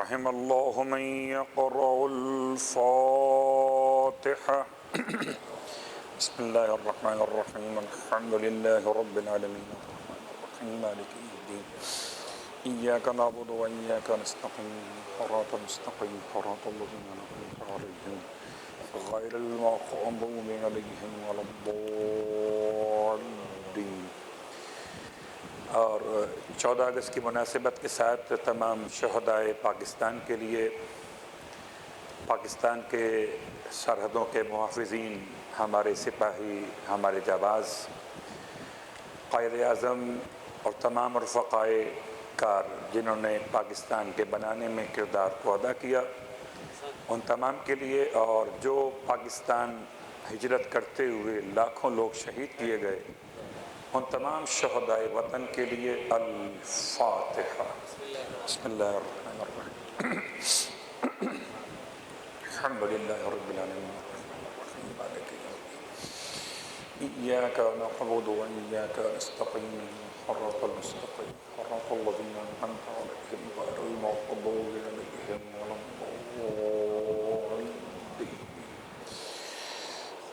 رحم الله من يقرأ الفاتحة. بسم الله الرحمن الرحيم. الحمد لله رب العالمين الرحمن الرحيم مالك يوم الدين إياك نعبد وإياك نستقيم صراط المستقيم صراط الذين أنعمت عليهم غير المغضوب عليهم ولا الضالين. اور 14 اگست کی مناسبت کے ساتھ تمام شہدائے پاکستان کے لیے، پاکستان کے سرحدوں کے محافظین، ہمارے سپاہی، ہمارے جانباز، قائد اعظم اور تمام رفقائے کار جنہوں نے پاکستان کے بنانے میں کردار کو ادا کیا، ان تمام کے لیے، اور جو پاکستان ہجرت کرتے ہوئے لاکھوں لوگ شہید کیے گئے، ان تمام شہدائے وطن کے لیے الفاتحہ. بسم اللہ الرحمن الرحیم. الحمد للہ رب العالمین الرحمن مالک یوم الدین ایاک نعبد وإیاک نستعین صراط المستقیم صراط الذین أنعمت علیہم غیر المغضوب علیہم ولا الضالین.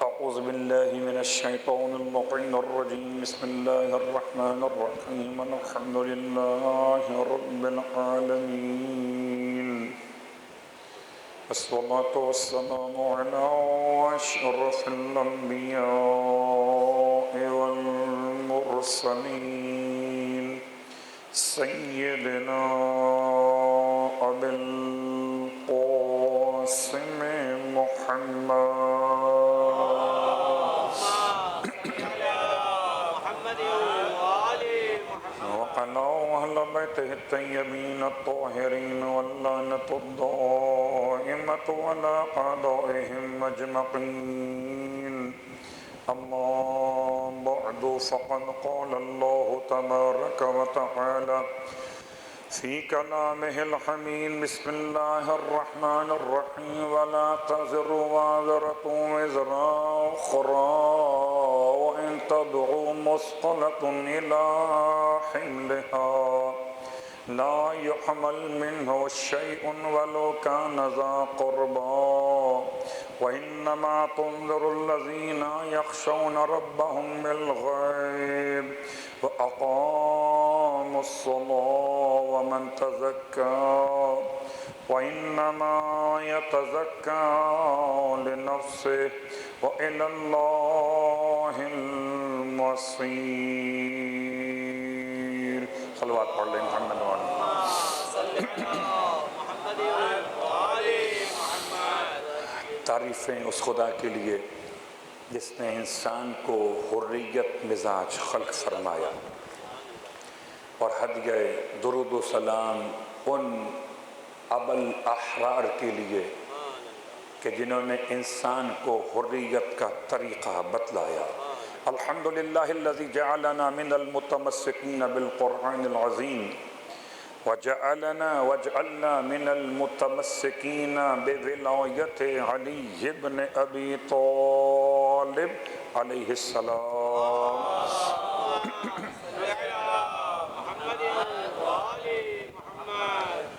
أعوذ بالله من الشيطان اللعين الرجيم. بسم الله الرحمن الرحيم. الحمد لله رب العالمين والصلاة والسلام على أشرف الأنبياء والمرسلين سيدنا أبي القاسم محمد وعلى أهل بيته الطيبين الطاهرين واللعنة الدائمة على أعدائهم أجمعين. أما بعد، فقد قال الله تبارك وتعالى في كلامه الحميد. بسم الله الرحمن الرحيم. ولا تزر وازرة وزر أخرى وإن تدعو مثقلة إلى حملها لا يحمل منه شيء ولو كان ذا قربى وإنما تنذر الذين يخشون ربهم بالغيب وأقاموا الصلاة ومن تزكى وإنما يتزكى لنفسه وإلى الله المصير. صلوات پڑھ لیں محمد وعلى تعریفیں اس خدا کے لیے جس نے انسان کو حریت مزاج خلق فرمایا، اور ہدیہ درود و سلام ان ابل احرار کے لیے کہ جنہوں نے انسان کو حریت کا طریقہ بتلایا. الحمدللہ الذی جعلنا من المتمسکین بالقرآن العظیم وجعلنا من المتمسکین بولایت علی بن ابی طالب علیہ السلام.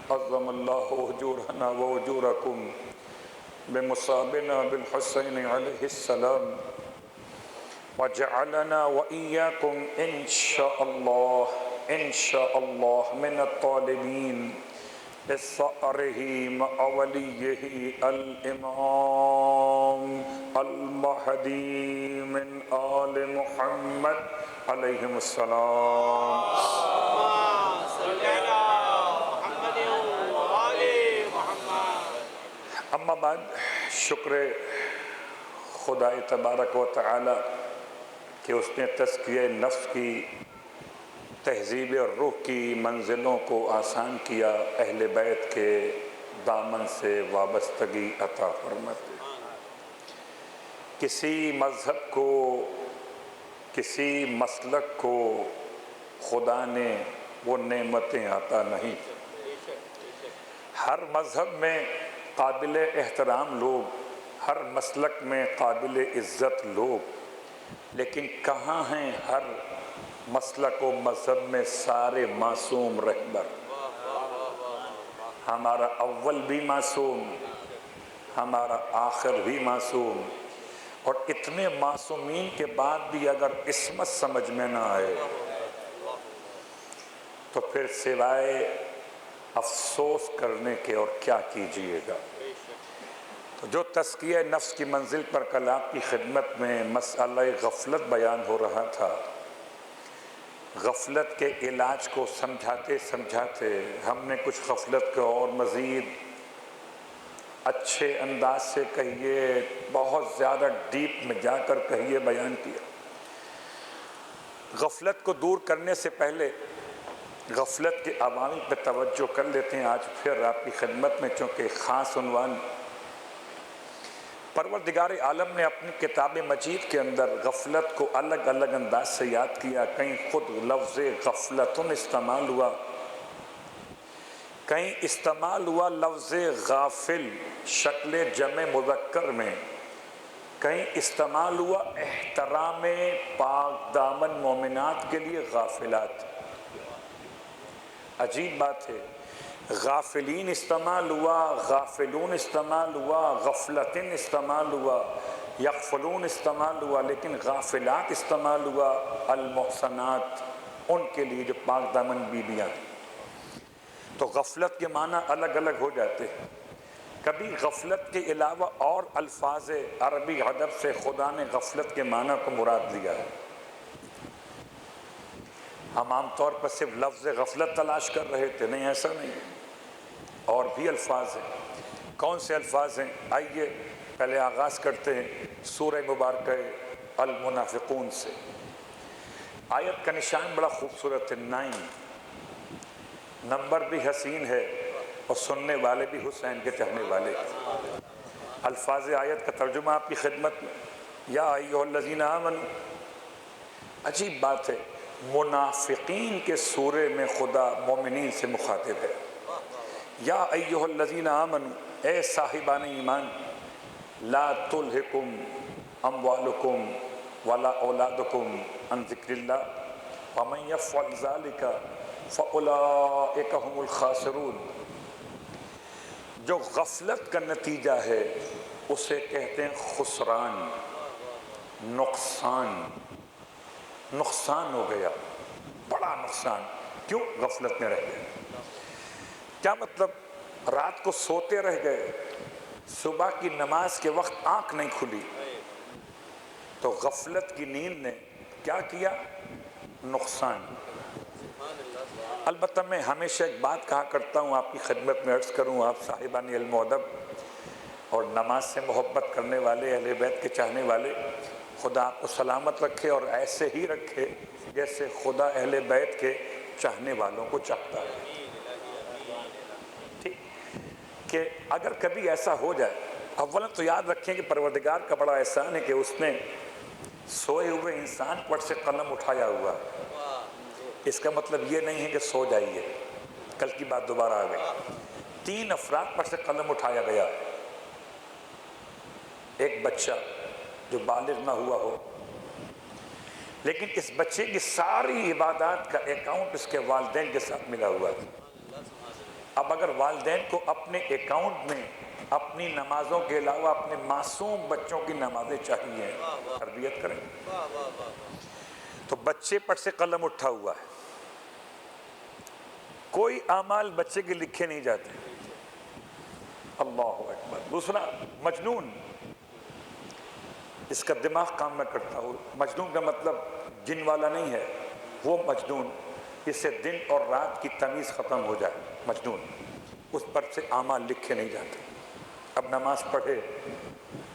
عظم اللہ اجورنا واجورکم بمصابنا بالحسین علیہ السلام وجعلنا وإياكم إن شاء الله من الطالبين بثأره مع وليه الإمام المهدي من آل محمد عليهم السلام. اما بعد، شکر خدا تبارک و تعالی کہ اس نے تزکیہ نفس کی، تہذیب روح کی منزلوں کو آسان کیا، اہل بیت کے دامن سے وابستگی عطا فرماتے. کسی مذہب کو، کسی مسلک کو خدا نے وہ نعمتیں عطا نہیں. ہر مذہب میں قابل احترام لوگ، ہر مسلک میں قابل عزت لوگ، لیکن کہاں ہیں ہر مسلک و مذہب میں سارے معصوم رہبر؟ ہمارا اول بھی معصوم، ہمارا آخر بھی معصوم، اور اتنے معصومین کے بعد بھی اگر عصمت سمجھ میں نہ آئے تو پھر سوائے افسوس کرنے کے اور کیا کیجئے گا۔ تو جو تزکیہ نفس کی منزل پر کل آپ کی خدمت میں مسئلہ غفلت بیان ہو رہا تھا، غفلت کے علاج کو سمجھاتے سمجھاتے ہم نے کچھ غفلت کو اور مزید اچھے انداز سے کہیے، بہت زیادہ ڈیپ میں جا کر کہیے بیان کیا۔ غفلت کو دور کرنے سے پہلے غفلت کے عوامل پہ توجہ کر لیتے ہیں۔ آج پھر آپ کی خدمت میں چونکہ خاص عنوان، پروردگار عالم نے اپنی کتاب مجید کے اندر غفلت کو الگ الگ انداز سے یاد کیا۔ کہیں خود لفظ غفلتن استعمال ہوا، کہیں استعمال ہوا لفظ غافل شکل جمع مذکر میں، کہیں استعمال ہوا احترام پاک دامن مومنات کے لیے غافلات۔ عجیب بات ہے، غافلین استعمال ہوا، غافلون استعمال ہوا، غفلتن استعمال ہوا، یغفلون استعمال ہوا، لیکن غافلات استعمال ہوا المحصنات، ان کے لیے جو پاک دامن بیویاں۔ تو غفلت کے معنی الگ الگ ہو جاتے ہیں۔ کبھی غفلت کے علاوہ اور الفاظ عربی ادب سے خدا نے غفلت کے معنی کو مراد لیا ہے۔ ہم عام طور پر صرف لفظ غفلت تلاش کر رہے تھے، نہیں ایسا نہیں، اور بھی الفاظ ہیں۔ کون سے الفاظ ہیں؟ آئیے پہلے آغاز کرتے ہیں سورہ مبارکہ المنافقون سے۔ آیت کا نشان بڑا خوبصورت ہے، 9، نمبر بھی حسین ہے اور سننے والے بھی حسین کے چاہنے والے۔ الفاظ آیت کا ترجمہ آپ کی خدمت میں، یا ایھا الذین آمنوا۔ عجیب بات ہے، منافقین کے سورے میں خدا مومنین سے مخاطب ہے۔ یا ایھا الذین آمنوا، اے صاحبان ایمان، لا تلہکم اموالکم ولا اولادکم عن ذکر اللہ ومن یفعل ذلک فاولئک هم الخاسرون۔ جو غفلت کا نتیجہ ہے اسے کہتے ہیں خسران، نقصان۔ نقصان ہو گیا، بڑا نقصان۔ کیوں؟ غفلت میں رہ گئے۔ کیا مطلب؟ رات کو سوتے رہ گئے، صبح کی نماز کے وقت آنکھ نہیں کھلی، تو غفلت کی نیند نے کیا کیا؟ نقصان۔ البتہ میں ہمیشہ ایک بات کہا کرتا ہوں، آپ کی خدمت میں عرض کروں، آپ صاحبان علم و ادب اور نماز سے محبت کرنے والے، اہل بیت کے چاہنے والے، خدا آپ کو سلامت رکھے اور ایسے ہی رکھے جیسے خدا اہل بیت کے چاہنے والوں کو چاہتا ہے۔ ٹھیک کہ اگر کبھی ایسا ہو جائے، اولا تو یاد رکھیں کہ پروردگار کا بڑا احسان ہے کہ اس نے سوئے ہوئے انسان پر سے قلم اٹھایا ہوا ہے۔ اس کا مطلب یہ نہیں ہے کہ سو جائیے، کل کی بات دوبارہ آ گئی۔ 3 افراد پر سے قلم اٹھایا گیا، ایک بچہ جو بالغ نہ ہوا ہو، لیکن اس بچے کی ساری عبادات کا اکاؤنٹ اس کے والدین کے ساتھ ملا ہوا ہے۔ اب اگر والدین کو اپنے اکاؤنٹ میں اپنی نمازوں کے علاوہ اپنے معصوم بچوں کی نمازیں چاہیے، تربیت کریں، تو بچے پر سے قلم اٹھا ہوا ہے، کوئی اعمال بچے کے لکھے نہیں جاتے۔ اللہ اکبر۔ دوسرا، مجنون، اس کا دماغ کام نہ کرتا ہو۔ مجنون کا مطلب جن والا نہیں ہے، وہ مجنون، اس سے دن اور رات کی تمیز ختم ہو جائے، مجنون، اس پر سے اعمال لکھے نہیں جاتے۔ اب نماز پڑھے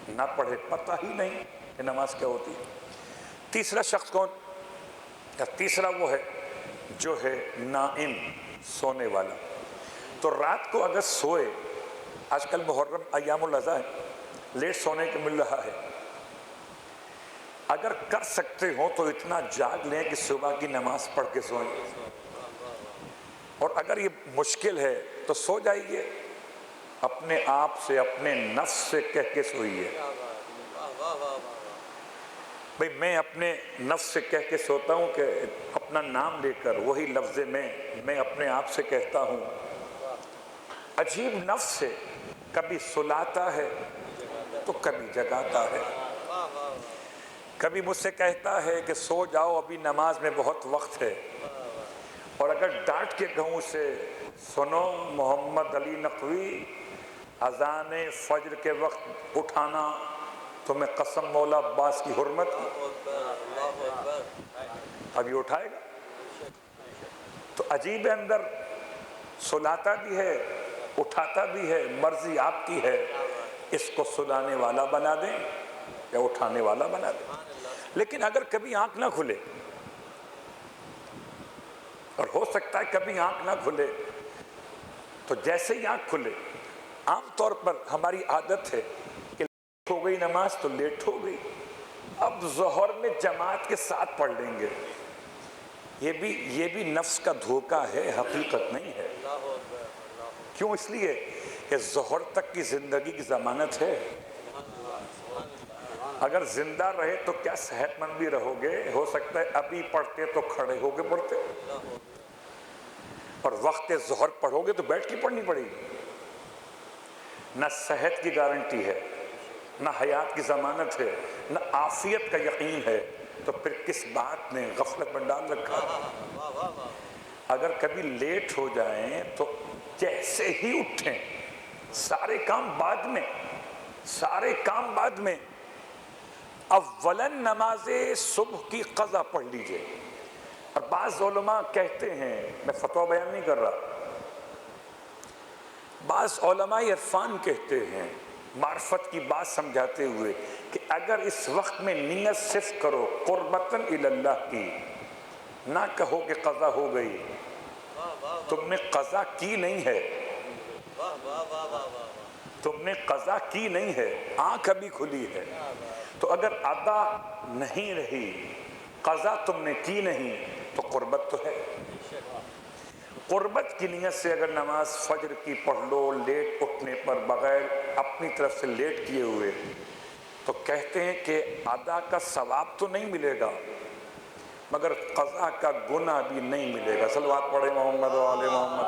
نہ پڑھے پتہ ہی نہیں کہ نماز کیا ہوتی ہے۔ تیسرا شخص کون؟ تیسرا وہ ہے جو ہے نائم، سونے والا۔ تو رات کو اگر سوئے، آج کل محرم ایام الاضحیٰ ہے، لیٹ سونے کو مل رہا ہے، اگر کر سکتے ہو تو اتنا جاگ لیں کہ صبح کی نماز پڑھ کے سوئیں، اور اگر یہ مشکل ہے تو سو جائیے، اپنے آپ سے، اپنے نفس سے کہہ کے سوئیے۔ بھئی میں اپنے نفس سے کہہ کے سوتا ہوں کہ اپنا نام لے کر، وہی لفظ میں اپنے آپ سے کہتا ہوں عجیب نفس ہے، کبھی سلاتا ہے تو کبھی جگاتا ہے، کبھی مجھ سے کہتا ہے کہ سو جاؤ ابھی نماز میں بہت وقت ہے، اور اگر ڈانٹ کے کہوں اسے سنو محمد علی نقوی اذان فجر کے وقت اٹھانا تمہیں قسم مولا عباس کی حرمت، ابھی اٹھائے گا؟ تو عجیب ہے، اندر سلاتا بھی ہے اٹھاتا بھی ہے، مرضی آپ کی ہے، اس کو سلانے والا بنا دیں یا اٹھانے والا بنا دیں۔ لیکن اگر کبھی آنکھ نہ کھلے، اور ہو سکتا ہے کبھی آنکھ نہ کھلے، تو جیسے ہی آنکھ کھلے، عام طور پر ہماری عادت ہے کہ لیٹ ہو گئی نماز تو لیٹ ہو گئی، اب ظہر میں جماعت کے ساتھ پڑھ لیں گے، یہ بھی نفس کا دھوکہ ہے، حقیقت نہیں ہے۔ کیوں؟ اس لیے کہ ظہر تک کی زندگی کی ضمانت ہے، اگر زندہ رہے تو کیا صحت مند بھی رہو گے، ہو سکتا ہے ابھی پڑھتے تو کھڑے ہو کے پڑھتے، اور وقت ظہر پڑھو گے تو بیٹھ کے پڑھنی پڑے گی، نہ صحت کی گارنٹی ہے، نہ حیات کی ضمانت ہے، نہ عافیت کا یقین ہے، تو پھر کس بات نے غفلت میں ڈال رکھا؟ اگر کبھی لیٹ ہو جائیں تو جیسے ہی اٹھیں، سارے کام بعد میں اولاً نماز صبح کی قضا پڑھ لیجئے۔ اور بعض علماء کہتے ہیں، میں فتویٰ بیان نہیں کر رہا، بعض علماء عرفان کہتے ہیں معرفت کی بات سمجھاتے ہوئے کہ اگر اس وقت میں نیت صرف کرو قربتاً الی اللہ کی، نہ کہو کہ قضا ہو گئی، تم نے قضا کی نہیں ہے، تم نے قضا کی نہیں ہے، آنکھ ابھی کھلی ہے، تو اگر ادا نہیں رہی، قضا تم نے کی نہیں، تو قربت تو ہے۔ قربت کی نیت سے اگر نماز فجر کی پڑھ لو لیٹ اٹھنے پر، بغیر اپنی طرف سے لیٹ کیے ہوئے، تو کہتے ہیں کہ ادا کا ثواب تو نہیں ملے گا مگر قضا کا گناہ بھی نہیں ملے گا۔ صلوات پڑھیں محمد و آل محمد۔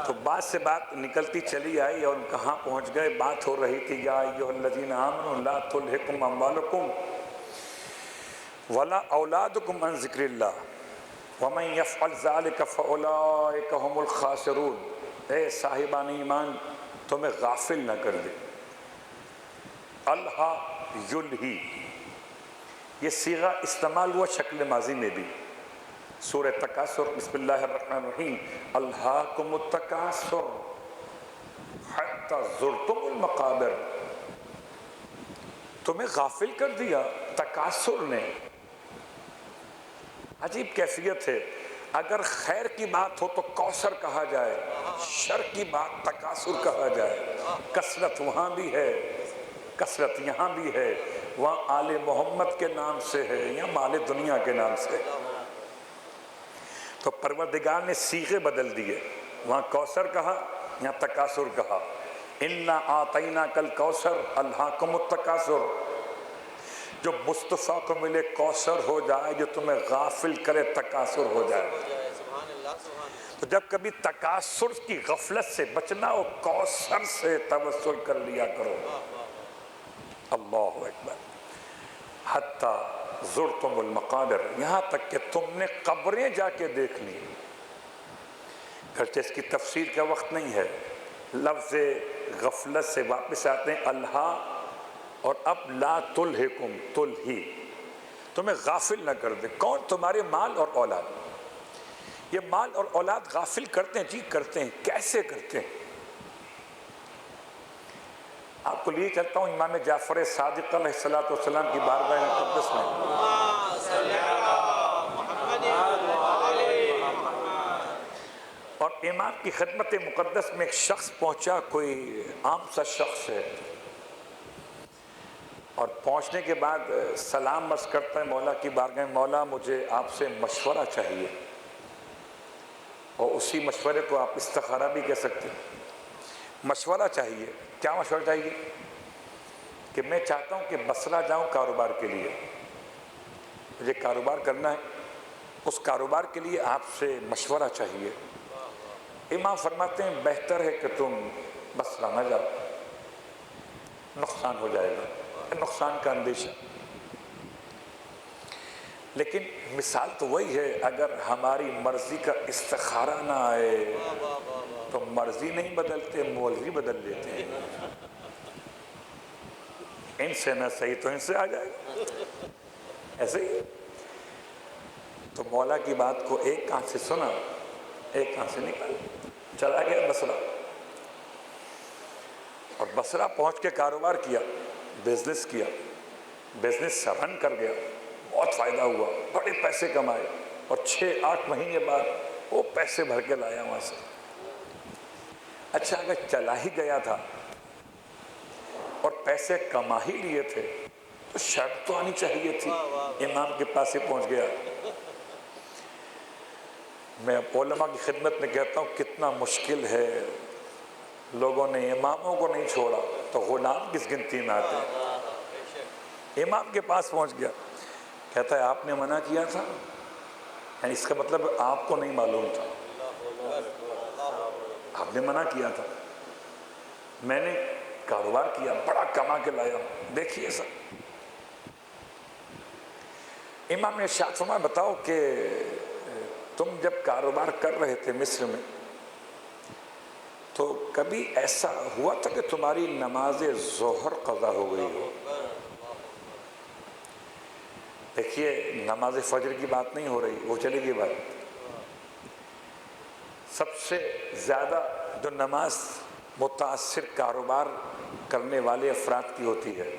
تو بات سے بات نکلتی چلی آئی اور کہاں پہنچ گئے؟ بات ہو رہی تھی یا ایھا الذین آمنوا لا تلھکم اموالکم ولا اولادکم عن ذکر اللہ ومن یفعل ذلک فاولئک هم الخاسرون۔ اے صاحبان ایمان، تمہیں غافل نہ کر دے۔ الہا یلہی، یہ صیغہ استعمال ہوا شکل ماضی میں بھی، سورہ تکاثر، بسم اللہ الرحمن الرحیم، الہاکم التکاثر حتی زرتم المقابر، تمہیں غافل کر دیا تکاثر نے۔ عجیب کیفیت ہے، اگر خیر کی بات ہو تو کوثر کہا جائے، شر کی بات تکاثر کہا جائے، کثرت وہاں بھی ہے، کثرت یہاں بھی ہے، وہاں آل محمد کے نام سے ہے یا مال دنیا کے نام سے ہے۔ تو پروردگار نے صیغے بدل دیے، وہاں کوثر کہا، یہاں تکاثر کہا۔ اِنَّا أَعْطَيْنَاكَ الْكَوْثَرَ أَلْهَاكُمُ التَّكَاثُرُ، جو مصطفیٰ کو ملے کوثر ہو جائے، جو تمہیں غافل کرے تکاثر ہو جائے۔ تو جب کبھی تکاثر کی غفلت سے بچنا ہو، کوثر سے توسل کر لیا کرو۔ اللہ اکبر۔ حتی زرتم المقابر، یہاں تک کہ تم نے قبریں جا کے دیکھ لی۔ گرچہ اس کی تفسیر کا وقت نہیں ہے، لفظ غفلت سے واپس آتے ہیں الہا، اور اب لا تلہکم، تلہی، تمہیں غافل نہ کر دے۔ کون؟ تمہارے مال اور اولاد۔ یہ مال اور اولاد غافل کرتے ہیں، جی کرتے ہیں۔ کیسے کرتے ہیں؟ آپ کو لیے چلتا ہوں امام جعفر صادق علیہ السلام کی بارگاہ مقدس میں، اور امام کی خدمت مقدس میں ایک شخص پہنچا، کوئی عام سا شخص ہے، اور پہنچنے کے بعد سلام عرض کرتا ہے مولا کی بارگاہ میں، مولا مجھے آپ سے مشورہ چاہیے، اور اسی مشورے کو آپ استخارہ بھی کہہ سکتے ہیں۔ مشورہ چاہیے۔ کیا مشورہ چاہیے؟ کہ میں چاہتا ہوں کہ بصرہ جاؤں کاروبار کے لیے، مجھے کاروبار کرنا ہے، اس کاروبار کے لیے آپ سے مشورہ چاہیے۔ امام فرماتے ہیں بہتر ہے کہ تم بصرہ نہ جاؤ، نقصان ہو جائے گا، نقصان کا اندیشہ۔ لیکن مثال تو وہی ہے، اگر ہماری مرضی کا استخارہ نہ آئے تو مرضی نہیں بدلتے، مولوی بدل لیتے ہیں۔ ان سے نہ صحیح تو ان سے آ جائے گا، ایسے ہی۔ تو مولا کی بات کو ایک کان سے سنا، ایک کان سے نکال، چلا گیا بصرہ، اور بصرہ پہنچ کے کاروبار کیا، بزنس کیا، بزنس رن کر گیا، بہت فائدہ ہوا، بڑے پیسے کمائے، اور 6-8 مہینے بعد وہ پیسے بھر کے لایا وہاں سے۔ اچھا اگر چلا ہی گیا تھا اور پیسے کما ہی لیے تھے تو شرط تو آنی چاہیے تھی، امام کے پاس ہی پہنچ گیا۔ میں علماء کی خدمت میں کہتا ہوں کتنا مشکل ہے، لوگوں نے اماموں کو نہیں چھوڑا تو غلام کس گنتی میں آتے ہیں۔ امام کے پاس پہنچ گیا، کہتا ہے آپ نے منع کیا تھا، یعنی اس کا مطلب آپ کو نہیں معلوم تھا، آپ نے منع کیا تھا، میں نے کاروبار کیا، بڑا کما کے لایا ہوں، دیکھیے سر۔ امام نے ارشاد فرمایا بتاؤ کہ تم جب کاروبار کر رہے تھے مصر میں تو کبھی ایسا ہوا تھا کہ تمہاری نماز ظہر قضا ہو گئی ہو؟ دیکھیے نماز فجر کی بات نہیں ہو رہی، وہ چلے گی بات۔ سب سے زیادہ جو نماز متاثر کاروبار کرنے والے افراد کی ہوتی ہے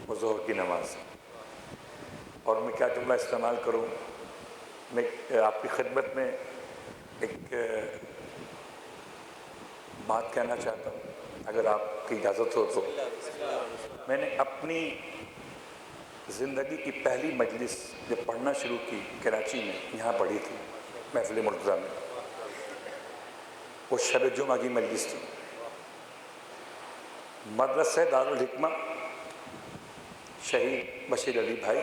وہ ظہر کی نماز۔ اور میں کیا جملہ استعمال کروں، میں آپ کی خدمت میں ایک بات کہنا چاہتا ہوں اگر آپ کی اجازت ہو تو۔ میں نے اپنی زندگی کی پہلی مجلس جب پڑھنا شروع کی کراچی میں، یہاں پڑھی تھی محفل مرتضیٰ میں، وہ شب جمعہ کی مجلس تھی، مدرسہ دارالحکمہ شہید بشیر علی بھائی۔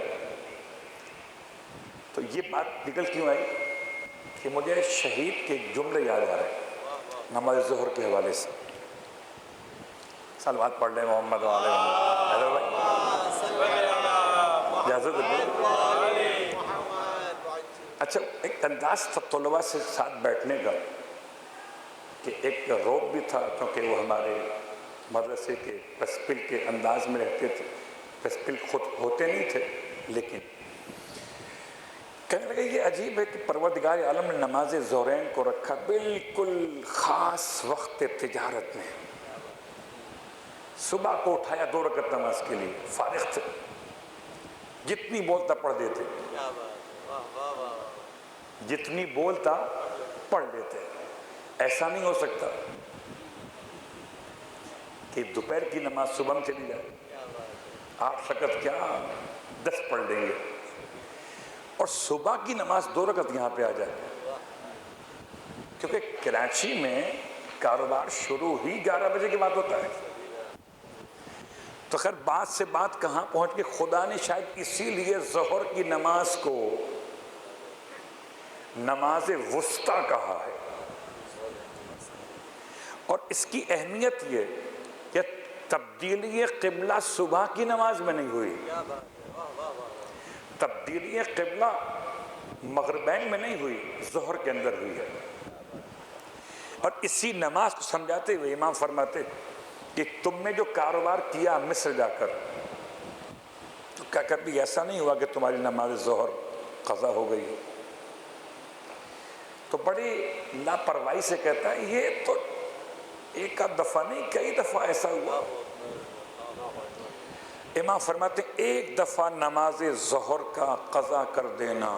تو یہ بات نکل کیوں آئی کہ مجھے شہید کے جملے یاد آ رہے ہیں نماز ظہر کے حوالے سے۔ صلوات پڑھ لیں محمد وعلى محمد۔ اجازت ہے؟ اچھا ایک انداز تھا طلباء سے ساتھ بیٹھنے کا کہ ایک روب بھی تھا، کیونکہ وہ ہمارے مدرسے کے پرنسپل کے انداز میں رہتے تھے، پرنسپل خود ہوتے نہیں تھے، لیکن کہنے لگے یہ عجیب ہے کہ پروردگار عالم نے نماز ظہرین کو رکھا بالکل خاص وقت تجارت میں۔ صبح کو اٹھایا 2 رکعت نماز کے لیے، فارغ تھے، جتنی بولتا پڑھ دیتے، جتنی بولتا پڑھ لیتے۔ ایسا نہیں ہو سکتا کہ دوپہر کی نماز صبح میں چلی جائے، آپ شکت کیا 10 پڑھ لیں گے، اور صبح کی نماز 2 رکعت یہاں پہ آ جائے، کیونکہ کراچی میں کاروبار شروع ہی 11 بجے کے بعد ہوتا ہے۔ تو خیر بات سے بات کہاں پہنچ کے خدا نے شاید اسی لیے ظہر کی نماز کو نماز وسطیٰ کہا ہے، اور اس کی اہمیت یہ کہ تبدیلی قبلہ صبح کی نماز میں نہیں ہوئی، تبدیلی قبلہ مغربین میں نہیں ہوئی، ظہر کے اندر ہوئی ہے۔ اور اسی نماز کو سمجھاتے ہوئے امام فرماتے کہ تم نے جو کاروبار کیا مصر جا کر، تو کیا کبھی ایسا نہیں ہوا کہ تمہاری نماز ظہر قضا ہو گئی ہو؟ تو بڑی لاپرواہی سے کہتا ہے یہ تو ایک آدھ دفعہ نہیں کئی دفعہ ایسا ہوا۔ امام فرماتے ہیں ایک دفعہ نماز ظہر کا قضا کر دینا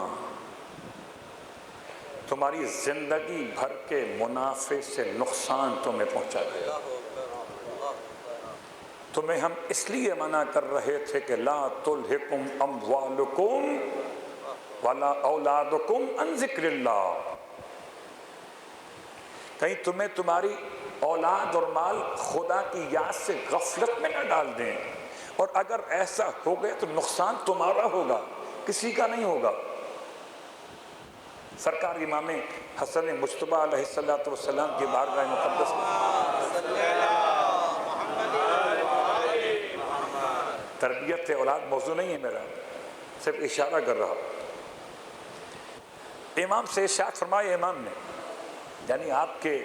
تمہاری زندگی بھر کے منافع سے نقصان تمہیں پہنچا دے گا۔ تمہیں ہم اس لیے منع کر رہے تھے کہ لا تلہکم اموالکم ولا اولادکم عن ذکر اللہ، کہیں تمہیں تمہاری اولاد اور مال خدا کی یاد سے غفلت میں نہ ڈال دیں، اور اگر ایسا ہو گیا تو نقصان تمہارا ہوگا، کسی کا نہیں ہوگا۔ سرکار امام حسن مجتبیٰ علیہ السلام کی بارگاہ مقدس تربیت اولاد موضوع نہیں ہے میرا، صرف اشارہ کر رہا۔ امام سے ارشاد فرمایا امام نے، یعنی آپ کے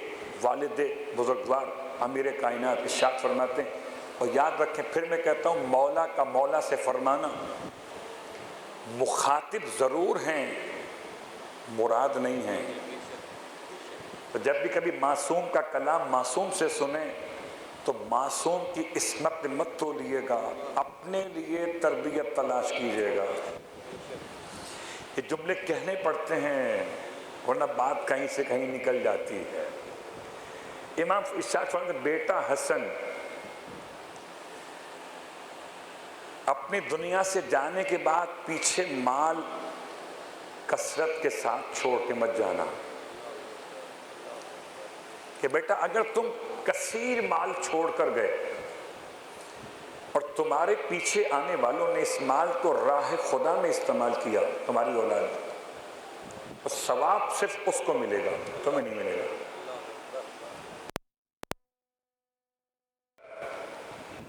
والد بزرگوار امیر کائنات ارشاد فرماتے ہیں، اور یاد رکھیں پھر میں کہتا ہوں، مولا کا مولا سے فرمانا، مخاطب ضرور ہیں مراد نہیں ہیں۔ تو جب بھی کبھی معصوم کا کلام معصوم سے سنیں تو معصوم کی عصمت مت تولیے گا، اپنے لیے تربیت تلاش کیجیے گا۔ یہ جملے کہنے پڑتے ہیں ورنہ بات کہیں سے کہیں نکل جاتی ہے۔ امام ارشاد فرماتے ہیں، بیٹا حسن اپنی دنیا سے جانے کے بعد پیچھے مال کثرت کے ساتھ چھوڑ کے مت جانا، کہ بیٹا اگر تم کثیر مال چھوڑ کر گئے اور تمہارے پیچھے آنے والوں نے اس مال کو راہ خدا میں استعمال کیا، تمہاری اولاد، تو ثواب صرف اس کو ملے گا، تمہیں نہیں ملے گا۔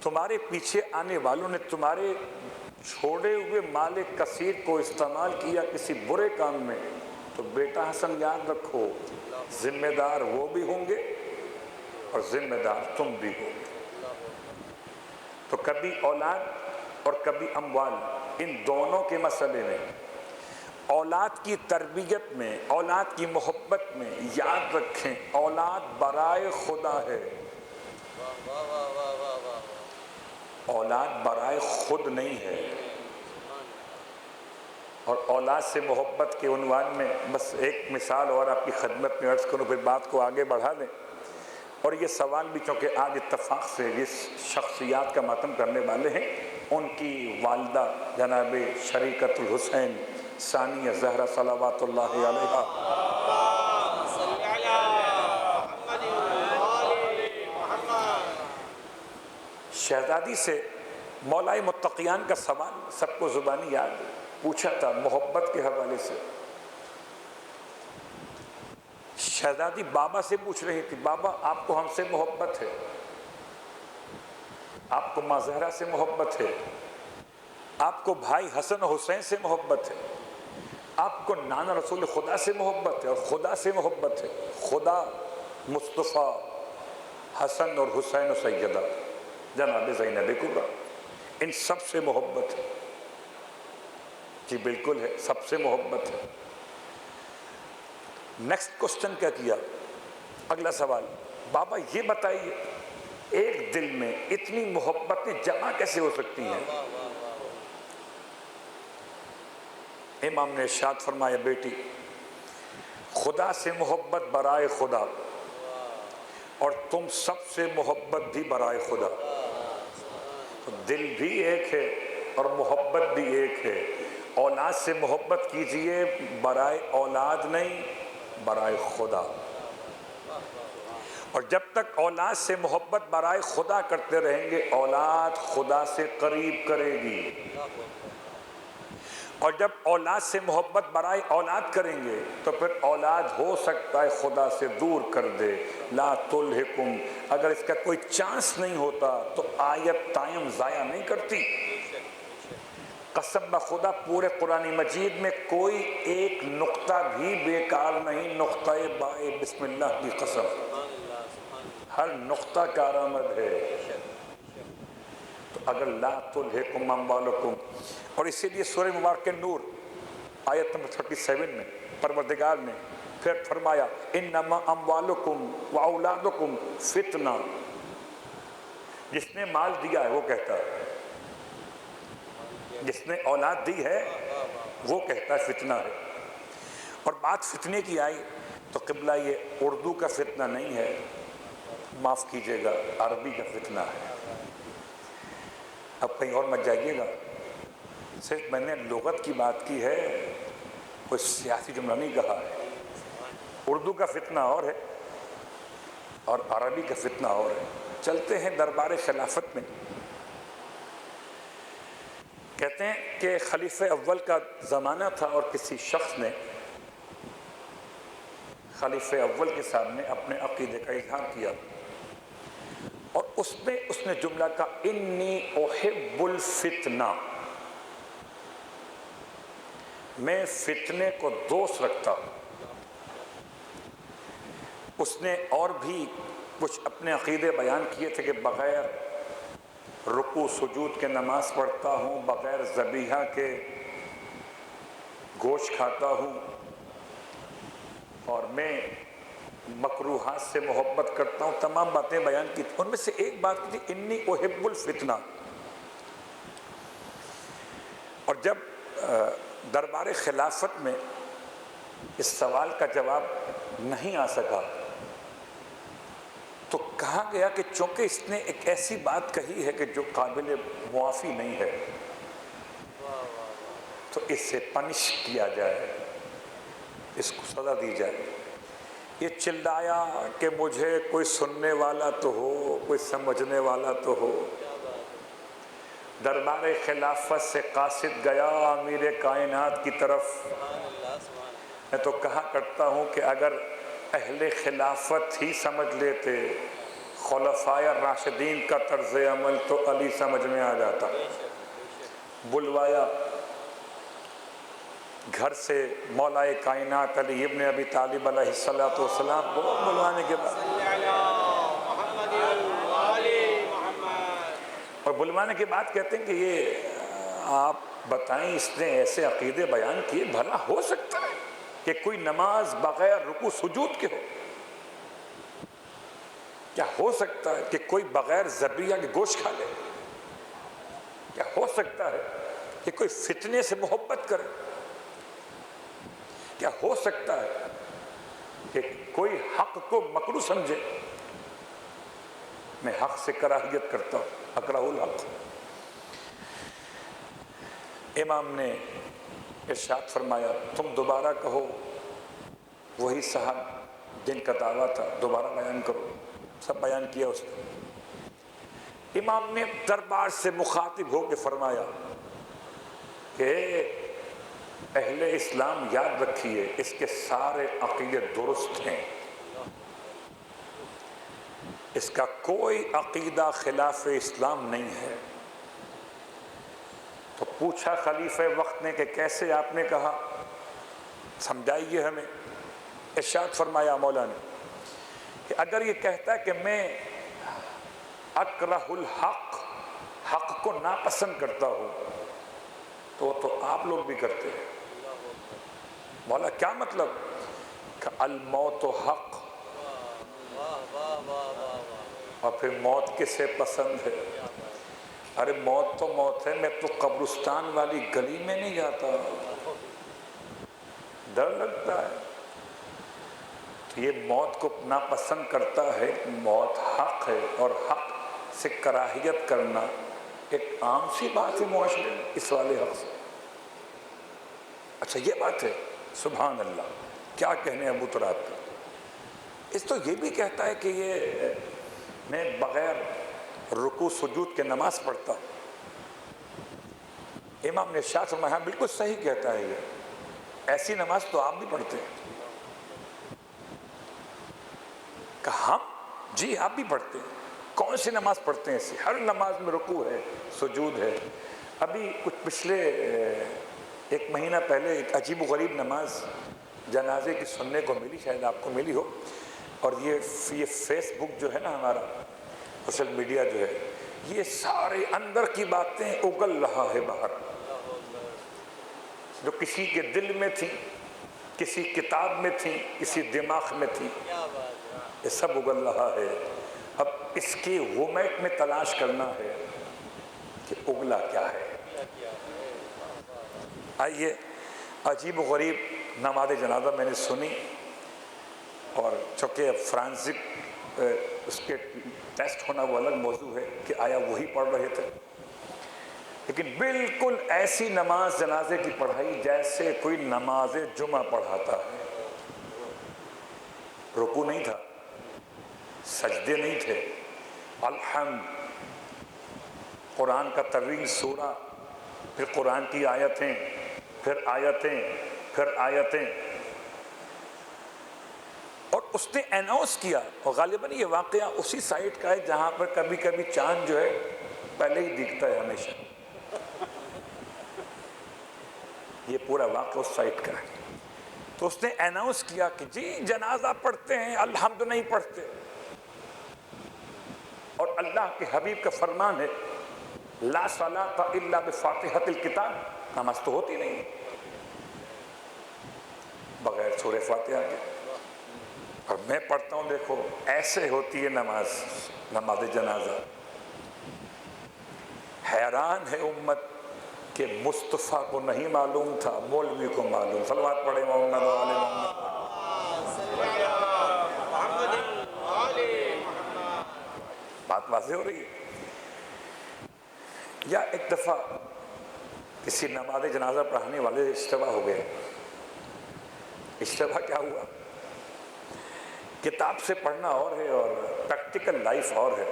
تمہارے پیچھے آنے والوں نے تمہارے چھوڑے ہوئے مال کثیر کو استعمال کیا کسی برے کام میں، تو بیٹا حسن یاد رکھو، ذمہ دار وہ بھی ہوں گے اور ذمہ دار تم بھی ہو گے۔ تو کبھی اولاد اور کبھی اموال، ان دونوں کے مسئلے میں، اولاد کی تربیت میں، اولاد کی محبت میں یاد رکھیں، اولاد برائے خدا ہے، اولاد برائے خود نہیں ہے۔ اور اولاد سے محبت کے عنوان میں بس ایک مثال اور آپ کی خدمت میں عرض کروں، پھر بات کو آگے بڑھا دیں۔ اور یہ سوال بھی چونکہ آج اتفاق سے جس شخصیات کا ماتم کرنے والے ہیں، ان کی والدہ جناب شریکت الحسین ثانیہ زہرا صلوات اللہ علیہا، شہزادی سے مولائے متقیان کا سوال سب کو زبانی یاد پوچھا تھا محبت کے حوالے سے۔ شہزادی بابا سے پوچھ رہی تھی، بابا آپ کو ہم سے محبت ہے، آپ کو ماں زہرا سے محبت ہے، آپ کو بھائی حسن و حسین سے محبت ہے، آپ کو نانا رسول خدا سے محبت ہے اور خدا سے محبت ہے، خدا مصطفیٰ حسن اور حسین و سیدہ جناب زینب کبریٰ، ان سب سے محبت ہے۔ جی بالکل ہے، سب سے محبت ہے۔ نیکسٹ کوسچن کیا کیا؟ اگلا سوال، بابا یہ بتائیے ایک دل میں اتنی محبتیں جمع کیسے ہو سکتی ہیں؟ امام نے ارشاد فرمایا، بیٹی خدا سے محبت برائے خدا اور تم سب سے محبت بھی برائے خدا، تو دل بھی ایک ہے اور محبت بھی ایک ہے۔ اولاد سے محبت کیجئے برائے اولاد نہیں، برائے خدا۔ اور جب تک اولاد سے محبت برائے خدا کرتے رہیں گے، اولاد خدا سے قریب کرے گی، اور جب اولاد سے محبت برائے اولاد کریں گے تو پھر اولاد ہو سکتا ہے خدا سے دور کر دے۔ لا تلہکم، اگر اس کا کوئی چانس نہیں ہوتا تو آیت ٹائم ضائع نہیں کرتی۔ قسم بخدا پورے قرآن مجید میں کوئی ایک نقطہ بھی بیکار نہیں، نقطہ بائے بسم اللہ کی قسم، ہر نقطہ کارآمد ہے۔ تو اگر لا تلہکم اموالکم، اور اسی لیے سورہ مبارک نور آیت نمبر 37 میں پروردگار نے پھر فرمایا، انما اموالکم و اولادکم فتنہ، جس نے مال دیا ہے وہ کہتا ہے، جس نے اولاد دی ہے وہ کہتا ہے فتنہ ہے۔ اور بات فتنے کی آئی تو قبلہ یہ اردو کا فتنہ نہیں ہے، معاف کیجئے گا، عربی کا فتنہ ہے۔ اب کہیں اور مت جائیے گا، صرف میں نے لغت کی بات کی ہے، کوئی سیاسی جملہ نہیں کہا ہے۔ اردو کا فتنہ اور ہے اور عربی کا فتنہ اور ہے۔ چلتے ہیں دربار خلافت میں۔ کہتے ہیں کہ خلیفہ اول کا زمانہ تھا اور کسی شخص نے خلیفہ اول کے سامنے اپنے عقیدے کا اظہار کیا اور اس نے جملہ کہا انی احب الفتنہ، میں فتنے کو دوست رکھتا ہوں۔ اس نے اور بھی کچھ اپنے عقیدے بیان کیے تھے کہ بغیر رکوع سجود کے نماز پڑھتا ہوں، بغیر ذبیحہ کے گوشت کھاتا ہوں، اور میں مکروہات سے محبت کرتا ہوں، تمام باتیں بیان کی تھی۔ ان میں سے ایک بات تھی انی احب الفتنہ۔ اور جب دربار خلافت میں اس سوال کا جواب نہیں آ سکا تو کہا گیا کہ چونکہ اس نے ایک ایسی بات کہی ہے کہ جو قابل معافی نہیں ہے تو اس سے پنش کیا جائے، اس کو سزا دی جائے۔ یہ چلایا کہ مجھے کوئی سننے والا تو ہو، کوئی سمجھنے والا تو ہو۔ دربار خلافت سے قاصد گیا امیر کائنات کی طرف۔ میں تو کہا کرتا ہوں کہ اگر اہل خلافت ہی سمجھ لیتے خلفائے راشدین کا طرز عمل تو علی سمجھ میں آ جاتا۔ بلوایا گھر سے مولا کائنات علی ابن ابی طالب علیہ السلام کو بلوانے کے بعد اور بلوانے کے بعد کہتے ہیں کہ یہ آپ بتائیں اس نے ایسے عقیدے بیان کیے، بھلا ہو سکتا ہے کہ کوئی نماز بغیر رکوع سجود کے ہو؟ کیا ہو سکتا ہے کہ کوئی بغیر ذبیحہ کے گوشت کھا لے؟ کیا ہو سکتا ہے کہ کوئی فتنے سے محبت کرے؟ کیا ہو سکتا ہے کہ کوئی حق کو مکروہ سمجھے؟ میں حق سے کراہیت کرتا ہوں، اکرہ الحق۔ امام نے ارشاد فرمایا تم دوبارہ کہو، وہی صاحب جن کا دعویٰ تھا دوبارہ بیان کرو، سب بیان کیا اس نے۔ امام نے دربار سے مخاطب ہو کے فرمایا کہ اہل اسلام یاد رکھیے اس کے سارے عقیدے درست ہیں، اس کا کوئی عقیدہ خلاف اسلام نہیں ہے۔ تو پوچھا خلیفہ وقت نے کہ کیسے آپ نے کہا، سمجھائیے ہمیں۔ ارشاد فرمایا مولا نے کہ اگر یہ کہتا ہے کہ میں اکرہ الحق، حق کو ناپسند کرتا ہوں، تو آپ لوگ بھی کرتے ہیں۔ مولا کیا مطلب؟ کہ الموت حق، اور پھر موت کسے پسند ہے؟ ارے موت تو موت ہے، میں تو قبرستان والی گلی میں نہیں جاتا، ڈر لگتا ہے۔ تو یہ موت کو ناپسند کرتا ہے، موت حق ہے، اور حق سے کراہیت کرنا ایک عام سی بات ہے معاشرے میں اس والے حق سے۔ اچھا یہ بات ہے، سبحان اللہ، کیا کہنے ابو تراب کا۔ اس تو یہ بھی کہتا ہے کہ یہ میں بغیر رکوع سجود کے نماز پڑھتا ہوں۔ امام نے ارشاد فرمایا بالکل صحیح کہتا ہے، یہ ایسی نماز تو آپ بھی پڑھتے ہیں۔ کہ ہم جی آپ بھی پڑھتے ہیں۔ کون سی نماز پڑھتے ہیں ایسی؟ ہر نماز میں رکوع ہے، سجود ہے۔ ابھی کچھ پچھلے ایک مہینہ پہلے ایک عجیب و غریب نماز جنازے کی سننے کو ملی، شاید آپ کو ملی ہو، اور یہ فیس بک جو ہے نا ہمارا، سوشل میڈیا جو ہے، یہ سارے اندر کی باتیں اگل رہا ہے باہر، جو کسی کے دل میں تھی، کسی کتاب میں تھی، کسی دماغ میں تھی، یہ سب اگل رہا ہے۔ اب اس کی غمیت میں تلاش کرنا ہے کہ اگلا کیا ہے۔ آئیے، عجیب و غریب نماز جنازہ میں نے سنی، اور چونکہ فرانسک اس کے ٹیسٹ ہونا وہ الگ موضوع ہے کہ آیا وہی پڑھ رہے تھے، لیکن بالکل ایسی نماز جنازے کی پڑھائی جیسے کوئی نماز جمعہ پڑھاتا ہے۔ رکوع نہیں تھا، سجدے نہیں تھے، الحمد، قرآن کا ترین سورہ پھر قرآن کی آیتیں، پھر آیتیں، پھر آیتیں، اور اس نے اناؤنس کیا. اور غالباً یہ واقعہ اسی سائٹ کا ہے جہاں پر کبھی کبھی چاند جو ہے پہلے ہی دکھتا ہے ہمیشہ. یہ پورا واقعہ اس سائٹ کا ہے. تو اس نے اناؤنس کیا کہ جی جنازہ پڑھتے ہیں، الحمد نہیں پڑھتے. اور اللہ کے حبیب کا فرمان ہے لا صلاۃ الا بفاتحۃ الکتاب، نماز تو ہوتی نہیں بغیر سورہ فاتحہ کے. اور میں پڑھتا ہوں، دیکھو ایسے ہوتی ہے نماز جنازہ. حیران ہے امت کہ مصطفیٰ کو نہیں معلوم تھا، مولوی کو معلوم. صلوات پڑھے محمد و آل محمد. بات واضح ہو رہی ہے. یا ایک دفعہ کسی نماز جنازہ پڑھانے والے اشتباہ ہو گئے. اشتباہ کیا ہوا؟ کتاب سے پڑھنا اور ہے اور پریکٹیکل لائف اور ہے.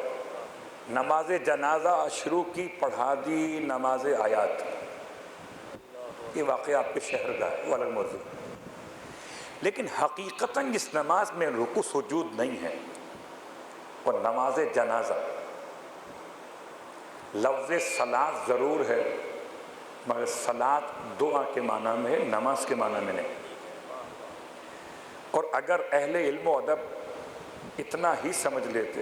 نماز جنازہ شروع کی، پڑھا دی نماز آیات. یہ واقعہ آپ کے شہر کا ہے، وہ الگ موضوع. لیکن حقیقتاً اس نماز میں رکوع سجود نہیں ہے. اور نماز جنازہ لفظ صلاۃ ضرور ہے، مگر صلاۃ دعا کے معنی میں ہے، نماز کے معنی میں نہیں. اور اگر اہل علم و ادب اتنا ہی سمجھ لیتے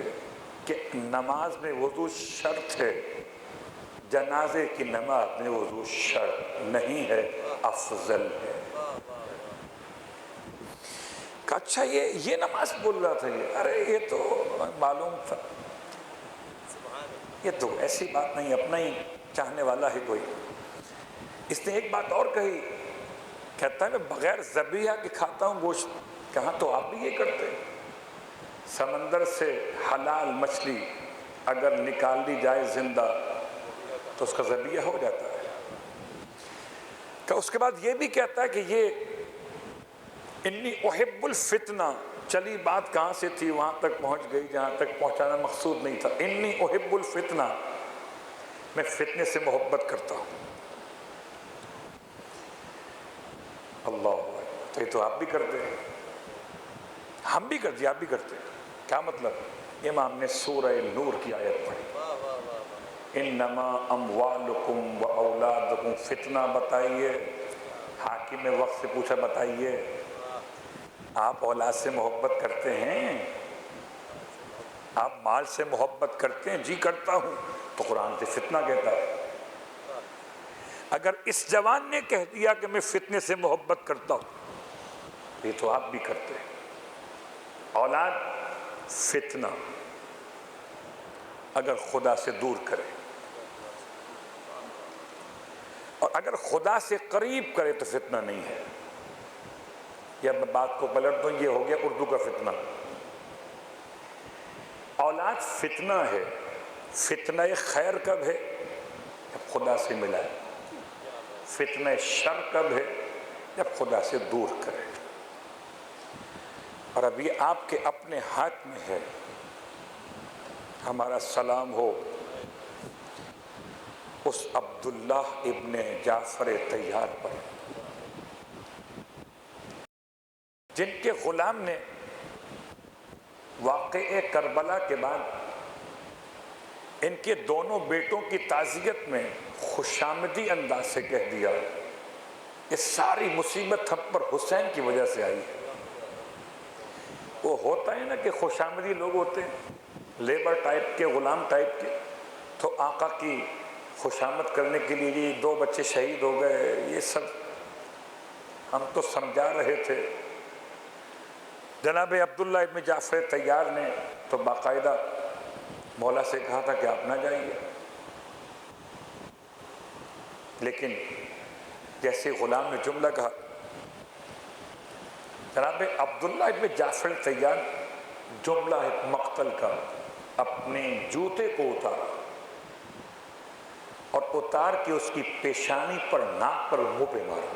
کہ نماز میں وضو شرط ہے، جنازے کی نماز میں وضو شرط نہیں ہے، افضل ہے. کہ اچھا یہ نماز بول رہا تھا، ارے یہ تو معلوم تھا. یہ تو ایسی بات نہیں، اپنا ہی چاہنے والا ہے کوئی. اس نے ایک بات اور کہی، کہتا ہے میں بغیر ذبیحہ کے کھاتا ہوں گوشت. کہاں تو آپ بھی یہ کرتے ہیں. سمندر سے حلال مچھلی اگر نکال لی جائے زندہ تو اس کا ذبیحہ ہو جاتا ہے. کہ اس کے بعد یہ بھی کہتا ہے کہ یہ انی احب الفتنہ. چلی بات کہاں سے تھی وہاں تک پہنچ گئی جہاں تک پہنچانا مقصود نہیں تھا. انی احب الفتنہ، میں فتنے سے محبت کرتا ہوں. اللہ، تو یہ تو آپ بھی کرتے ہیں، ہم بھی کرتے ہیں، آپ بھی کرتے ہیں. کیا مطلب؟ امام نے سورہ نور کی آیت پڑھی، انما اموالکم و اولادکم فتنہ بتائیے. حاکم نے وقت سے پوچھا بتائیے آپ اولاد سے محبت کرتے ہیں؟ آپ مال سے محبت کرتے ہیں؟ جی کرتا ہوں. تو قرآن سے فتنہ کہتا ہے. اگر اس جوان نے کہہ دیا کہ میں فتنے سے محبت کرتا ہوں، یہ تو آپ بھی کرتے ہیں. اولاد فتنہ اگر خدا سے دور کرے، اور اگر خدا سے قریب کرے تو فتنہ نہیں ہے. یا میں بات کو پلٹ دوں، یہ ہو گیا اردو کا فتنہ. اولاد فتنہ ہے. فتنہ خیر کب ہے؟ جب خدا سے ملا ہے. فتنہ شر کب ہے؟ جب خدا سے دور کرے. اور اب یہ آپ کے اپنے ہاتھ میں ہے. ہمارا سلام ہو اس عبداللہ ابن جعفر طیار پر، جن کے غلام نے واقعہ کربلا کے بعد ان کے دونوں بیٹوں کی تعزیت میں خوشامدی انداز سے کہہ دیا یہ ساری مصیبت ہم پر حسین کی وجہ سے آئی ہے. وہ ہوتا ہے نا کہ خوشامدی لوگ ہوتے ہیں، لیبر ٹائپ کے، غلام ٹائپ کے، تو آقا کی خوشامد کرنے کے لیے یہ 2 بچے شہید ہو گئے، یہ سب ہم تو سمجھا رہے تھے. جناب عبداللہ ابن جعفر طیار نے تو باقاعدہ مولا سے کہا تھا کہ آپ نہ جائیے. لیکن جیسے غلام نے جملہ کہا، جناب عبداللہ ابن جعفر طیار جملہ مقتل کا اپنے جوتے کو اتارا اور اتار کے اس کی پیشانی پر، ناک پر، منہ پہ مارا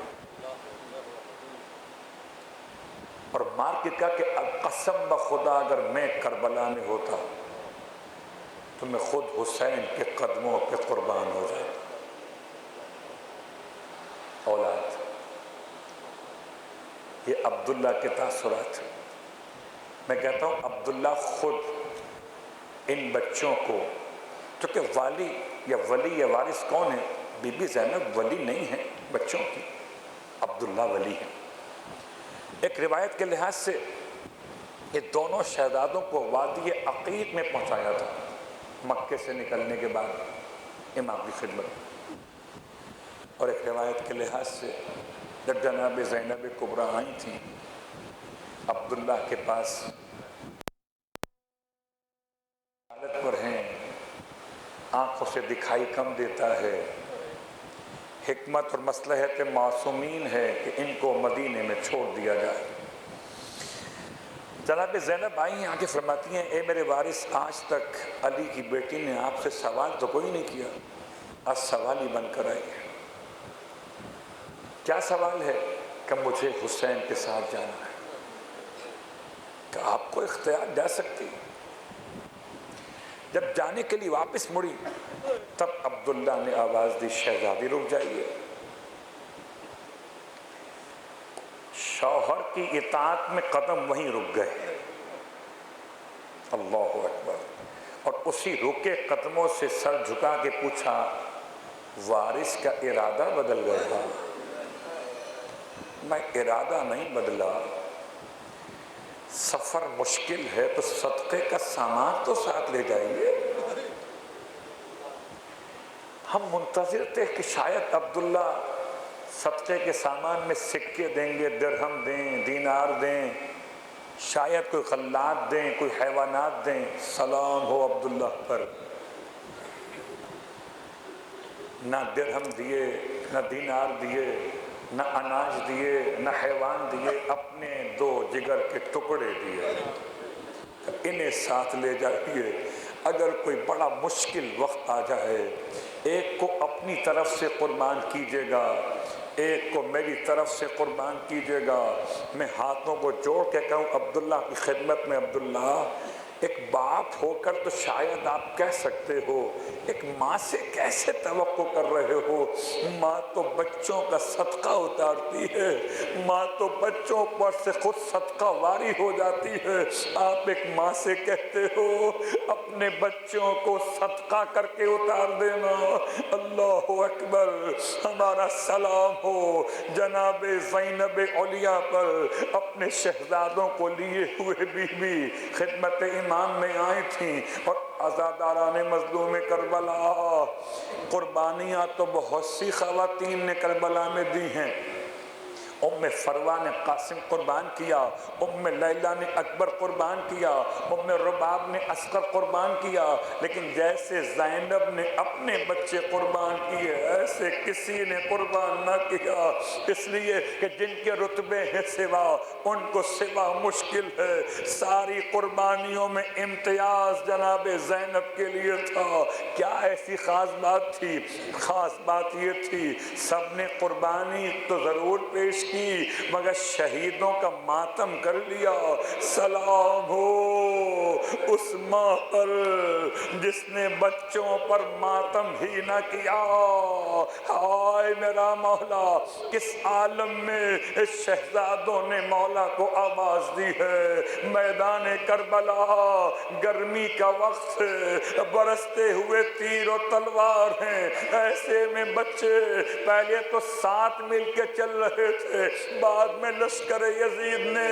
اور مار کے کہا کہ قسم بخدا اگر میں کربلا میں ہوتا تو میں خود حسین کے قدموں پہ قربان ہو جاتا. اولاد. یہ عبداللہ کے تاثرات. میں کہتا ہوں عبداللہ خود ان بچوں کو، چونکہ والی یا ولی یا وارث کون ہے؟ بی بی زینب ولی نہیں ہے بچوں کی، عبداللہ ولی ہے. ایک روایت کے لحاظ سے یہ دونوں شہزادوں کو وادی عقیق میں پہنچایا تھا مکے سے نکلنے کے بعد امام کی خدمت. اور ایک روایت کے لحاظ سے جب جناب زینب کبریٰ آئی تھیں عبداللہ کے پاس حالت پر ہیں، آنکھوں سے دکھائی کم دیتا ہے، حکمت اور مصلحت معصومین ہے کہ ان کو مدینے میں چھوڑ دیا جائے. جناب زینب آئی ہیں، آ کے فرماتی ہیں اے میرے وارث، آج تک علی کی بیٹی نے آپ سے سوال تو کوئی نہیں کیا، آج سوال ہی بن کر آئی ہے. کیا سوال ہے؟ کہ مجھے حسین کے ساتھ جانا ہے. کہ آپ کو اختیار جا سکتی. جب جانے کے لیے واپس مڑی تب عبداللہ نے آواز دی شہزادی رک جائیے. شوہر کی اطاعت میں قدم وہیں رک گئے. اللہ اکبر. اور اسی رکے قدموں سے سر جھکا کے پوچھا وارث کا ارادہ بدل گیا؟ میں ارادہ نہیں بدلا، سفر مشکل ہے تو صدقے کا سامان تو ساتھ لے جائیے. ہم منتظر تھے کہ شاید عبداللہ صدقے کے سامان میں سکے دیں گے، درہم دیں، دینار دیں، شاید کوئی خلات دیں، کوئی حیوانات دیں. سلام ہو عبداللہ پر. نہ درہم دیے، نہ دینار دیے، نہ اناج دیے، نہ حیوان دیے، اپنے 2 جگر کے ٹکڑے دیے. انہیں ساتھ لے جائیے. اگر کوئی بڑا مشکل وقت آ جائے، ایک کو اپنی طرف سے قربان کیجیے گا، ایک کو میری طرف سے قربان کیجیے گا. میں ہاتھوں کو جوڑ کے کہوں عبداللہ کی خدمت میں، عبداللہ ایک باپ ہو کر تو شاید آپ کہہ سکتے ہو، ایک ماں سے کیسے توقع کر رہے ہو؟ ماں تو بچوں کا صدقہ اتارتی ہے، ماں تو بچوں پر سے خود صدقہ واری ہو جاتی ہے. آپ ایک ماں سے کہتے ہو اپنے بچوں کو صدقہ کر کے اتار دینا. اللہ اکبر. ہمارا سلام ہو جناب زینب علیا پر. اپنے شہزادوں کو لیے ہوئے بی بی خدمت امام میں آئی تھیں اور عزاداران مظلوم کربلا. قربانیاں تو بہت سی خواتین نے کربلا میں دی ہیں. ام فروہ نے قاسم قربان کیا، ام لیلہ نے اکبر قربان کیا، ام رباب نے اصغر قربان کیا، لیکن جیسے زینب نے اپنے بچے قربان کیے ایسے کسی نے قربان نہ کیا. اس لیے کہ جن کے رتبے ہیں سوا، ان کو سوا مشکل ہے. ساری قربانیوں میں امتیاز جناب زینب کے لیے تھا. کیا ایسی خاص بات تھی؟ خاص بات یہ تھی سب نے قربانی تو ضرور پیش کی مگر شہیدوں کا ماتم کر لیا. سلام ہو اس ماں پر جس نے بچوں پر ماتم ہی نہ کیا. ہائے میرا مولا، کس عالم میں شہزادوں نے مولا کو آواز دی ہے. میدان کربلا گرمی کا وقت، برستے ہوئے تیر و تلوار ہیں. ایسے میں بچے پہلے تو ساتھ مل کے چل رہے تھے، بعد میں لشکر یزید نے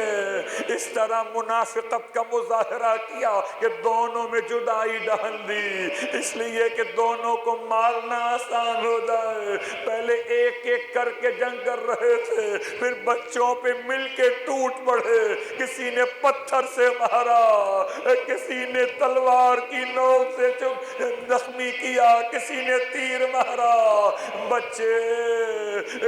اس طرح منافقت کا مظاہرہ کیا کہ دونوں میں جدائی ڈال دی، اس لیے کہ دونوں کو مارنا آسان ہو جائے. پہلے ایک ایک کر کے جنگ کر رہے تھے، پھر بچوں پہ مل کے ٹوٹ پڑے. کسی نے پتھر سے مارا، کسی نے تلوار کی نوک سے زخمی کیا، کسی نے تیر مارا. بچے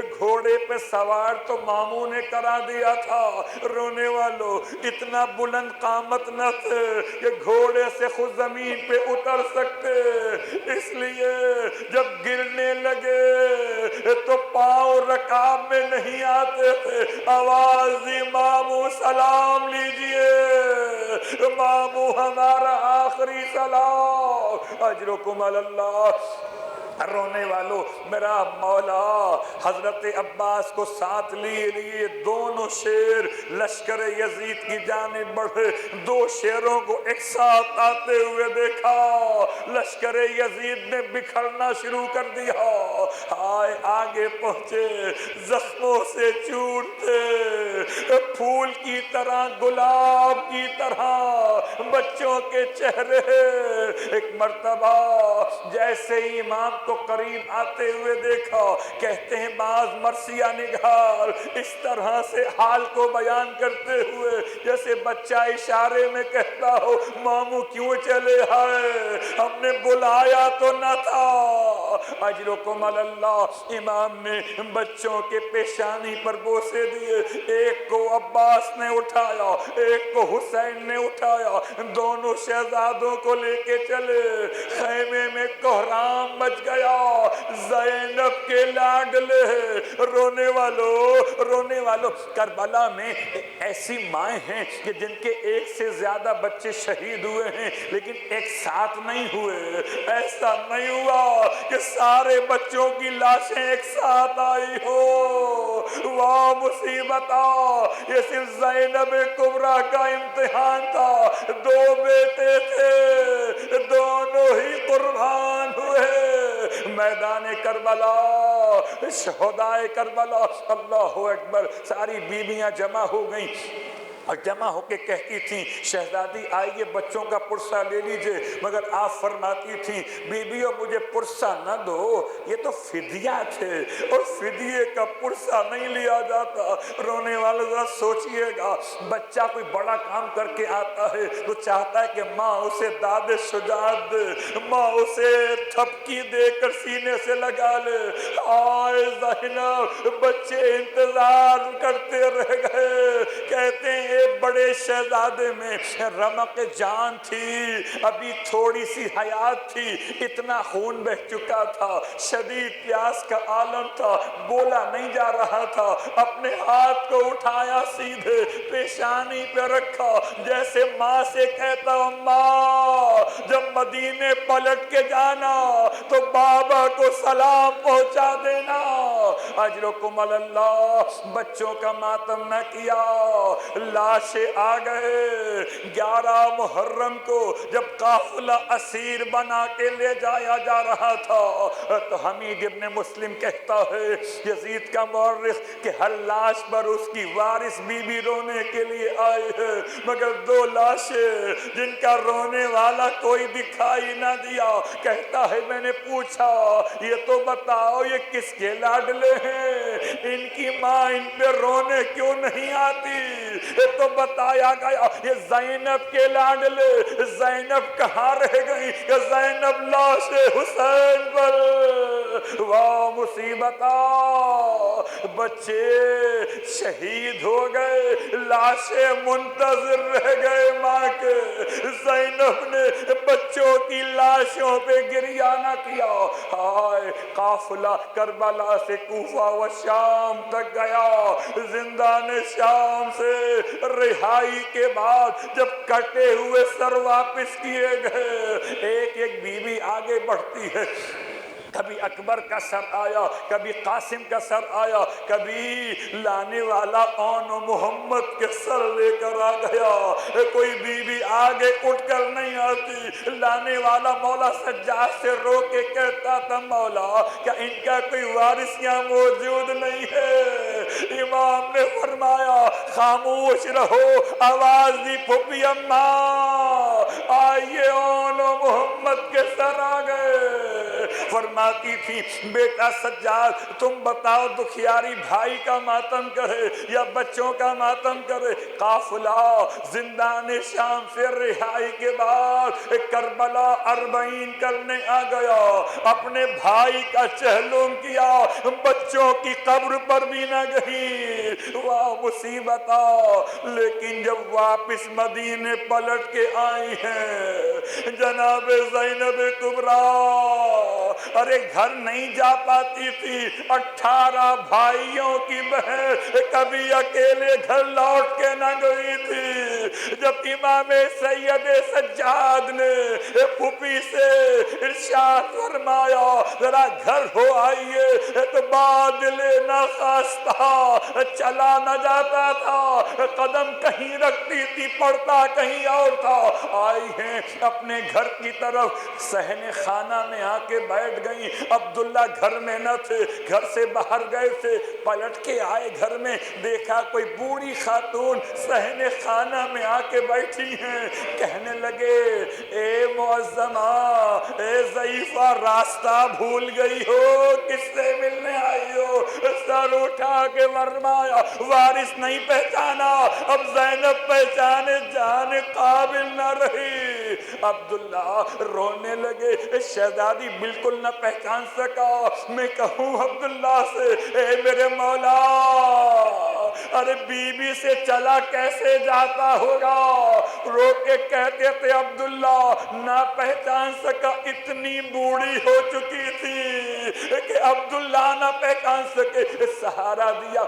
گھوڑے پہ سوار تو ماموں نے کرا دیا تھا. رونے والوں اتنا بلند قامت نہ تھے کہ گھوڑے سے خود زمین پہ اتر سکتے، اس لیے جب گرنے لگے تو پاؤں رکاب میں نہیں آتے تھے. آواز دی ماموں سلام لیجئے، ماموں ہمارا آخری سلام. اجرکم اللہ. رونے والوں، میرا مولا حضرت عباس کو ساتھ لیے دونوں شیر لشکر یزید کی جانب بڑھے. دو شیروں کو ایک ساتھ آتے ہوئے دیکھا، لشکر یزید نے بکھرنا شروع کر دیا. آئے آگے پہنچے، زخموں سے چور تھے، پھول کی طرح، گلاب کی طرح بچوں کے چہرے. ایک مرتبہ جیسے ہی امام کو قریب آتے ہوئے دیکھا، کہتے ہیں بعض مرثیہ نگار اس طرح سے حال کو بیان کرتے ہوئے جیسے بچہ اشارے میں کہتا ہو ماموں کیوں چلے آئے، ہم نے بلایا تو نہ تھا. اجرکم اللہ. امام نے بچوں کے پیشانی پر بوسے دیے. ایک کو عباس نے اٹھایا، ایک کو حسین نے اٹھایا، دونوں شہزادوں کو لے کے چلے. خیمے میں کوہرام مچ گیا. زینب کے لاڈلے رونے والوں. کربلا میں ایسی مائیں ہیں کہ جن کے ایک سے زیادہ بچے شہید ہوئے ہیں لیکن ایک ساتھ نہیں ہوئے. ایسا نہیں ہوا کہ سارے بچوں کی لاشیں ایک ساتھ آئی ہو. واہ مصیبت! یہ صرف زینب کبریٰ کا امتحان تھا. دو بیٹے تھے، دونوں ہی قربان ہوئے میدان کربلا. شہدائے کربلا. اللہ اکبر. ساری بیویاں جمع ہو گئیں اور جمع ہو کے کہتی تھیں شہزادی آئیے بچوں کا پرسہ لے لیجئے، مگر آپ فرماتی تھیں بیویوں مجھے پرسہ نہ دو، یہ تو فدیہ تھے اور فدیے کا پرسہ نہیں لیا جاتا. رونے والے ذرا سوچئے گا، بچہ کوئی بڑا کام کر کے آتا ہے تو چاہتا ہے کہ ماں اسے داد شجاعت دے، ماں اسے تھپکی دے کر سینے سے لگا لے. آئے زینب، بچے انتظار کرتے رہ گئے. کہتے ہیں بڑے شہزادے میں رمق جان تھی، ابھی تھوڑی سی حیات تھی، اتنا خون بہ چکا تھا، شدید پیاس کا عالم تھا، بولا نہیں جا رہا تھا. اپنے ہاتھ کو اٹھایا، سیدھے پیشانی پہ رکھا، جیسے ماں سے کہتا ہوں ماں جب مدینے پلٹ کے جانا تو بابا کو سلام پہنچا دینا. اجرکم اللہ. بچوں کا ماتم نہ کیا، لاشیں آ گئے. 11 محرم کو جب قافلہ اسیر بنا کے لے جایا جا رہا تھا تو حمید ابن مسلم کہتا ہے یزید کا مورخ کہ ہر لاش پر اس کی وارث بی بی رونے کے لیے آئے ہیں، مگر 2 لاشیں جن کا رونے والا کوئی دکھائی نہ دیا. کہتا ہے میں نے پوچھا یہ تو بتاؤ یہ کس کے لاڈلے ہیں، ان کی ماں ان پہ رونے کیوں نہیں آتی؟ یہ تو بتایا گیا یہ زینب کے لاڈلے. زینب کہاں رہ گئی کہ زینب لاش حسین پر. واہ مصیبتہ! بچے شہید ہو گئے، لاشیں منتظر رہ گئے ماں کے. زینب نے بچوں کی لاشوں پہ گریہ نہ کیا. ہائے قافلہ کربلا سے کوفہ و شام تک گیا. زندان شام سے رہائی کے بعد جب کٹے ہوئے سر واپس کیے گئے، ایک ایک بیوی آگے بڑھتی ہے. کبھی اکبر کا سر آیا، کبھی قاسم کا سر آیا، کبھی لانے والا آن محمد کے سر لے کر آ گیا. کوئی بی بی آگے اٹھ کر نہیں آتی. لانے والا مولا سجاد سے رو کے کہتا تھا مولا کیا ان کا کوئی وارث یہاں موجود نہیں ہے؟ امام نے فرمایا خاموش رہو. آواز دی پھپھی اماں آئیے آن محمد کے سر آ گئے. فرماتی تھی بیٹا سجاد تم بتاؤ دکھیاری بھائی کا ماتم کرے یا بچوں کا ماتم کرے؟ قافلہ زندان شام سے رہائی کے بعد کربلا 40 کرنے آ گیا. اپنے بھائی کا چہلم کیا، بچوں کی قبر پر بھی نہ گئی، واہ مصیبت لیکن جب واپس مدینے پلٹ کے آئی ہیں جناب زینب کبریٰ، ارے گھر نہیں جا پاتی تھی، 18 بھائیوں کی بہن کبھی اکیلے گھر لوٹ کے نہ گئی تھی۔ جب امام سید سجاد نے پھوپھی سے ارشاد فرمایا ذرا گھر ہو آئیے، تو بادل نخواستہ چلا نہ جاتا تھا، قدم کہیں رکھتی تھی پڑتا کہیں اور تھا، آئی ہیں اپنے گھر کی طرف، صحن خانہ میں آ کے بیٹھ گئی۔ عبداللہ گھر میں نہ تھے، گھر سے باہر گئے تھے، پلٹ کے آئے گھر میں، دیکھا کوئی بوڑھی خاتون صحن خانہ میں آ کے بیٹھی ہیں، کہنے لگے اے معظمہ، اے ضعیفہ، راستہ بھول گئی ہو، کس سے ملنے آئی ہو؟ سر اٹھا کے فرمایا وارث نہیں پہچانا، اب زینب پہچانے جانے قابل نہ رہی۔ عبداللہ رونے لگے، شہزادی بالکل نہ پہچان سکا، میں کہوں عبداللہ سے اے میرے مولا، ارے بی بی سے چلا کیسے جاتا ہوگا؟ رو کے کہتے تھے عبداللہ نہ پہچان سکا، اتنی بوڑھی ہو چکی تھی کہ عبداللہ نہ پہچان سکے، سہارا دیا۔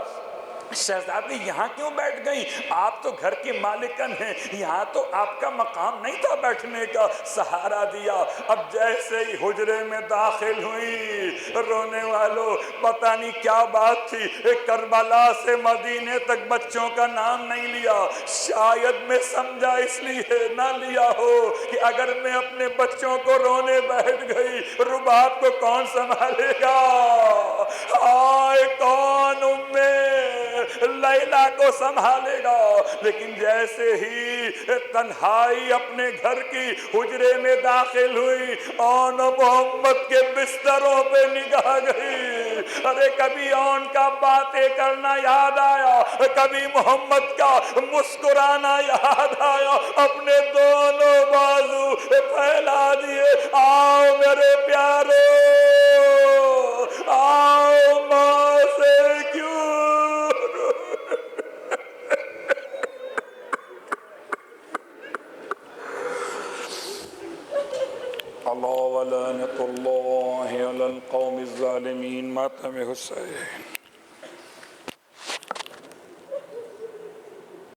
شہزادی یہاں کیوں بیٹھ گئی؟ آپ تو گھر کی مالکن ہیں، یہاں تو آپ کا مقام نہیں تھا بیٹھنے کا، سہارا دیا۔ اب جیسے ہی حجرے میں داخل ہوئی، رونے والوں پتہ نہیں کیا بات تھی، کربلا سے مدینے تک بچوں کا نام نہیں لیا، شاید میں سمجھا اس لیے نہ لیا ہو کہ اگر میں اپنے بچوں کو رونے بیٹھ گئی رباب کو کون سنبھالے گا؟ آئے کون لیلا کو سنبھالے گا؟ لیکن جیسے ہی تنہائی اپنے گھر کی حجرے میں داخل ہوئی، آن محمد کے بستروں پہ نگاہ گئی، ارے کبھی آن کا باتیں کرنا یاد آیا، کبھی محمد کا مسکرانا یاد آیا، اپنے دونوں بازو پھیلا دیے، آؤ میرے پیارے، آؤ ماں سے کیوں؟ اللہ ولعنۃ اللہ علی القوم الظالمین، ماتم حسین۔